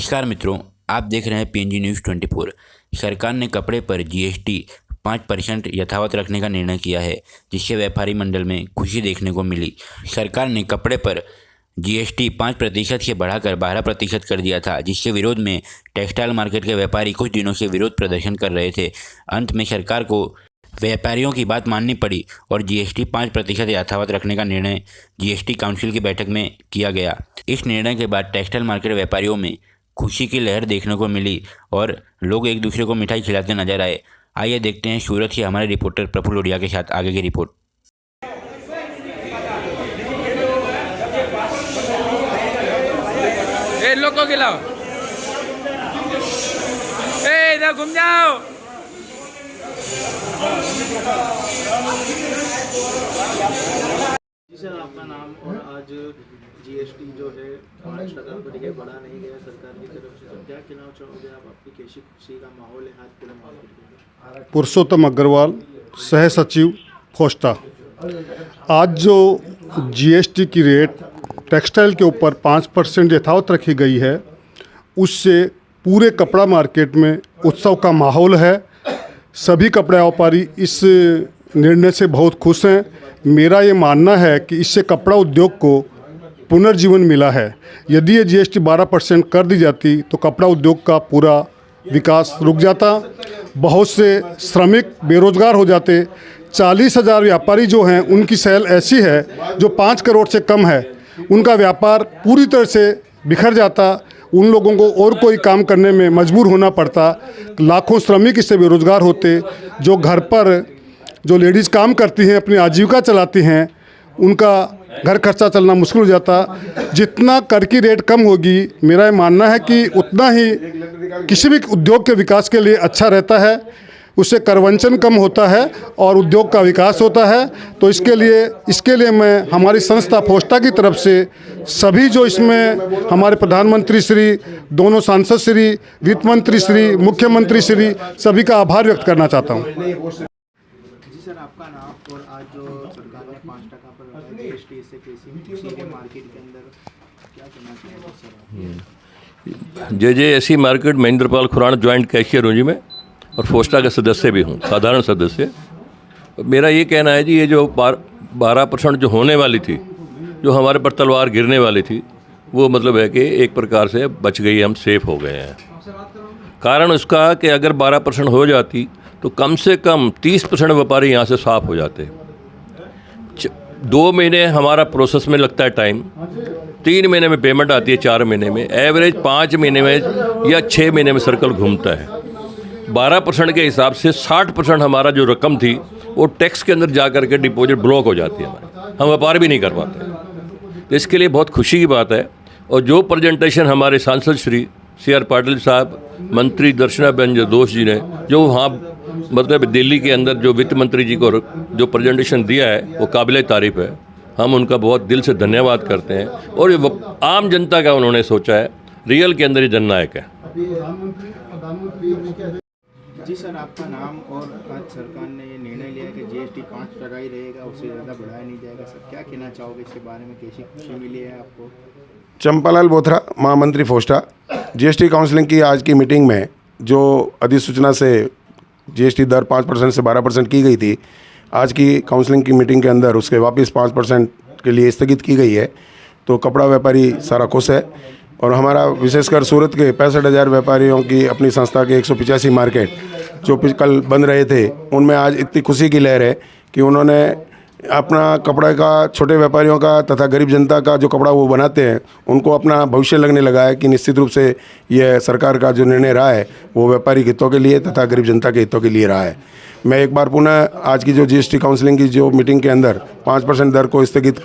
नमस्कार मित्रों, आप देख रहे हैं पीएनजी न्यूज़ 24। सरकार ने कपड़े पर जीएसटी 5% यथावत रखने का निर्णय किया है, जिससे व्यापारी मंडल में खुशी देखने को मिली। सरकार ने कपड़े पर जीएसटी 5% से बढ़ाकर 12% कर दिया था, जिसके विरोध में टेक्सटाइल मार्केट के व्यापारी कुछ दिनों से विरोध प्रदर्शन कर रहे थे। अंत में सरकार को व्यापारियों की बात माननी पड़ी और जीएसटी 5% यथावत रखने का निर्णय जीएसटी काउंसिल की बैठक में किया गया। इस निर्णय के बाद टेक्सटाइल मार्केट व्यापारियों में खुशी की लहर देखने को मिली और लोग एक दूसरे को मिठाई खिलाते नजर आए। आइए देखते हैं सूरत से हमारे रिपोर्टर प्रफुल्ल लोडिया के साथ आगे की रिपोर्ट। लोग को खिलाओ, इधर घूम जाओ। जी सर, आपका नाम और आज जीएसटी जो है 5% पर बढ़ा नहीं गया सरकार की तरफ से, तो क्या कहना चाहोगे आप? आपकी कैसी खुशी का माहौल है आज पूरे मार्केट में? पुरुषोत्तम अग्रवाल, सह सचिव फोस्टा। आज जो जीएसटी की रेट टेक्सटाइल के ऊपर 5% यथावत रखी गई है, उससे पूरे कपड़ा मार्केट में उत्सव का माहौल है। सभी कपड़ा व्यापारी इस निर्णय से बहुत खुश हैं। मेरा ये मानना है कि इससे कपड़ा उद्योग को पुनर्जीवन मिला है। यदि ये जीएसटी 12% कर दी जाती तो कपड़ा उद्योग का पूरा विकास रुक जाता, बहुत से श्रमिक बेरोजगार हो जाते। 40,000 व्यापारी जो हैं उनकी सेल ऐसी है जो 5 करोड़ से कम है, उनका व्यापार पूरी तरह से बिखर जाता। उन लोगों को और कोई काम करने में मजबूर होना पड़ता। लाखों श्रमिक इससे बेरोजगार होते। जो घर पर जो लेडीज़ काम करती हैं, अपनी आजीविका चलाती हैं, उनका घर खर्चा चलना मुश्किल हो जाता। जितना कर की रेट कम होगी, मेरा ये मानना है कि उतना ही किसी भी उद्योग के विकास के लिए अच्छा रहता है। उससे करवंचन कम होता है और उद्योग का विकास होता है। तो इसके लिए मैं हमारी संस्था फोस्टा की तरफ से सभी जो इसमें हमारे प्रधानमंत्री श्री, दोनों सांसद श्री, वित्त मंत्री श्री, मुख्यमंत्री श्री, सभी का आभार व्यक्त करना चाहता हूँ। जी सर, आपका नाम और आज जो सरकार ने 5% पर जीएसटी से कैसी खुशी है मार्केट के अंदर, क्या कहना चाहिए sir? JJSE market Mahendrapal Khurana joint cashier हूँ जी मैं, और फोस्टा का सदस्य भी हूँ, साधारण सदस्य। मेरा ये कहना है जी, ये जो 12% जो होने वाली थी, जो हमारे पर तलवार गिरने वाली थी, वो मतलब है कि एक प्रकार से बच गई, हम सेफ हो गए हैं। कारण उसका कि अगर 12% हो जाती तो कम से कम 30% व्यापारी यहाँ से साफ हो जाते। 2 महीने हमारा प्रोसेस में लगता है टाइम, 3 महीने में पेमेंट आती है, 4 महीने में, एवरेज 5 महीने में या 6 महीने में सर्कल घूमता है। 12% के हिसाब से 60% हमारा जो रकम थी वो टैक्स के अंदर जा कर के डिपॉजिट ब्लॉक हो जाती है हमारी, हम व्यापार भी नहीं कर पाते। तो इसके लिए बहुत खुशी की बात है। और जो प्रेजेंटेशन हमारे सांसद श्री CR पाटिल साहब, मंत्री दर्शनाबेन जोशी जी ने जो वहाँ मतलब दिल्ली के अंदर जो वित्त मंत्री जी को जो प्रेजेंटेशन दिया है, वो काबिल तारीफ़ है। हम उनका बहुत दिल से धन्यवाद करते हैं। और ये आम जनता का उन्होंने सोचा है, रियल के अंदर ये जननायक है। जी सर, आपका नाम और आज सरकार ने ये निर्णय लिया कि जीएसटी 5% ही रहेगा, उससे ज़्यादा बढ़ाया नहीं जाएगा। सर, क्या कहना चाहोगे इसके बारे में? कैसी खुशी मिली है आपको? चंपालाल बोथरा, महामंत्री फोस्टा। जीएसटी काउंसिलिंग की आज की मीटिंग में जो अधिसूचना से जीएसटी दर 5% से 12% की गई थी, आज की काउंसिलिंग की मीटिंग के अंदर उसके वापस 5% के लिए स्थगित की गई है। तो कपड़ा व्यापारी सारा खुश है। और हमारा विशेषकर सूरत के 65,000 व्यापारियों की अपनी संस्था के 185 मार्केट जो कल बंद रहे थे, उनमें आज इतनी खुशी की लहर है कि उन्होंने अपना कपड़ा का, छोटे व्यापारियों का तथा गरीब जनता का जो कपड़ा वो बनाते हैं, उनको अपना भविष्य लगने लगा है कि निश्चित रूप से यह सरकार का जो निर्णय रहा है वो व्यापारी हितों के लिए तथा गरीब जनता के हितों के लिए रहा है। मैं एक बार पुनः आज की जो जीएसटी काउंसिलिंग की जो मीटिंग के अंदर 5% दर को स्थगित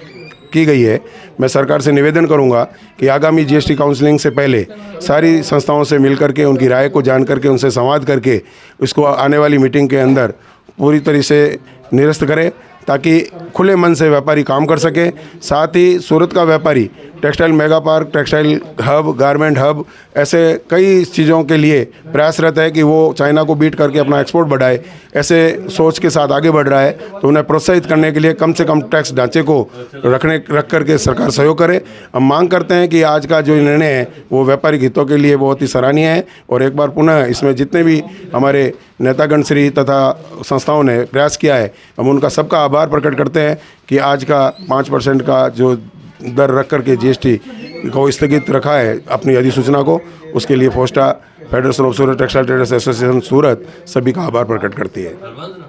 की गई है, मैं सरकार से निवेदन करूंगा कि आगामी जीएसटी काउंसिलिंग से पहले सारी संस्थाओं से मिलकर के उनकी राय को जान करके उनसे संवाद करके इसको आने वाली मीटिंग के अंदर पूरी तरह से निरस्त करें, ताकि खुले मन से व्यापारी काम कर सके। साथ ही सूरत का व्यापारी textile mega park, textile hub, garment hub, ऐसे कई चीज़ों के लिए प्रयासरत है कि वो चाइना को बीट करके अपना एक्सपोर्ट बढ़ाए। ऐसे सोच के साथ आगे बढ़ रहा है, तो उन्हें प्रोत्साहित करने के लिए कम से कम टैक्स ढांचे को रख करके सरकार सहयोग करे। हम मांग करते हैं कि आज का जो निर्णय है वो व्यापारिक हितों के लिए बहुत ही सराहनीय है, और एक बार पुनः इसमें जितने भी हमारे नेतागण श्री तथा संस्थाओं ने प्रयास किया है, हम उनका सबका आभार प्रकट करते हैं कि आज का 5% का जो दर रख करके जीएसटी को स्थगित रखा है अपनी अधिसूचना को, उसके लिए FOSTA, federation of Surat textile traders association Surat सभी का आभार प्रकट करती है।